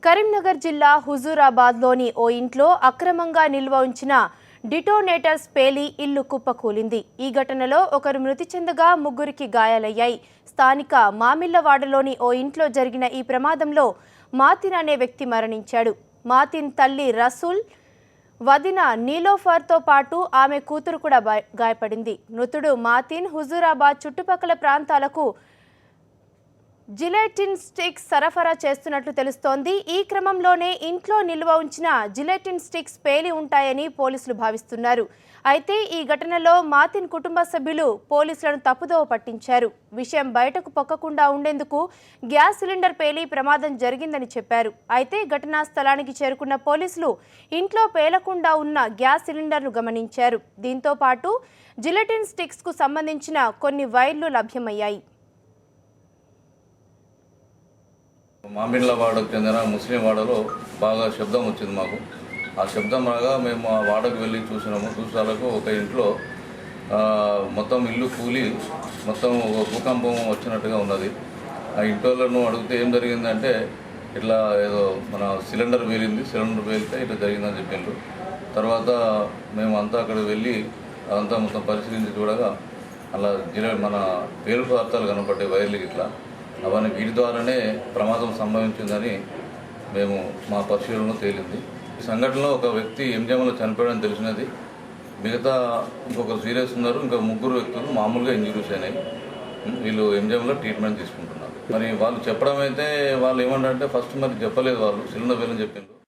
కరీంనగర్ జిల్లా హుజూరాబాద్లోని ఓ ఇంట్లో అక్రమంగా నిల్వ ఉంచిన డిటోనేటర్స్ పేలి ఇల్లు కుప్పకూలింది. ఈ ఘటనలో ఒకరు మృతి చెందగా ముగ్గురికి గాయాలయ్యాయి. స్థానిక మామిళ్లవాడలోని ఓ ఇంట్లో జరిగిన ఈ ప్రమాదంలో మాతిన్ అనే వ్యక్తి మరణించాడు. మాతిన్ తల్లి రసూల్, వదిన నీలోఫర్తో పాటు ఆమె కూతురు కూడా గాయపడింది. మృతుడు మాతిన్ హుజూరాబాద్ చుట్టుపక్కల ప్రాంతాలకు జిలెటిన్ స్టిక్స్ సరఫరా చేస్తున్నట్లు తెలుస్తోంది. ఈ క్రమంలోనే ఇంట్లో నిల్వ ఉంచిన జిలెటిన్ స్టిక్స్ పేలి ఉంటాయని పోలీసులు భావిస్తున్నారు. అయితే ఈ ఘటనలో మాతిన్ కుటుంబ సభ్యులు పోలీసులను తప్పుదోవ పట్టించారు. విషయం బయటకు పొక్కకుండా ఉండేందుకు గ్యాస్ సిలిండర్ పేలి ప్రమాదం జరిగిందని చెప్పారు. అయితే ఘటనా స్థలానికి చేరుకున్న పోలీసులు ఇంట్లో పేలకుండా ఉన్న గ్యాస్ సిలిండర్ను గమనించారు. దీంతో పాటు జిలెటిన్ స్టిక్స్కు సంబంధించిన కొన్ని వైర్లు లభ్యమయ్యాయి. మామిళ్లవాడకు చెందిన ముస్లిం వాడలో బాగా శబ్దం వచ్చింది మాకు. ఆ శబ్దం రాగా మేము ఆ వాడకు వెళ్ళి చూసినాము. చూసాలకు ఒక ఇంట్లో మొత్తం ఇల్లు కూలి మొత్తం ఒక భూకంపం వచ్చినట్టుగా ఉన్నది. ఆ ఇంట్లోను అడిగితే ఏం జరిగిందంటే ఇట్లా ఏదో మన సిలిండర్ పేలితే ఇట్లా జరిగిందని చెప్పిండ్రు. తర్వాత మేము అంతా అక్కడ వెళ్ళి అదంతా మొత్తం పరిశీలించి చూడగా అలా మన పేలు పదార్థాలు కనపడ్డాయి, వైర్లకి ఇట్లా. అవన్నీ వీటి ద్వారానే ప్రమాదం సంభవించిందని మేము మా పరిశీలనలో తేలింది. ఈ సంఘటనలో ఒక వ్యక్తి ఎంజిఎంలో చనిపోయాడని తెలిసినది. మిగతా ఇంకొకరు సీరియస్ ఉన్నారు. ఇంకా ముగ్గురు వ్యక్తులు మామూలుగా ఇంజురీస్ అయినాయి. వీళ్ళు ఎంజిఎంలో ట్రీట్మెంట్ తీసుకుంటున్నారు. మరి వాళ్ళు చెప్పడం అయితే వాళ్ళు ఏమంటారంటే ఫస్ట్ మరి చెప్పలేదు, వాళ్ళు సిలిండర్ పేలని చెప్పిండ్రు.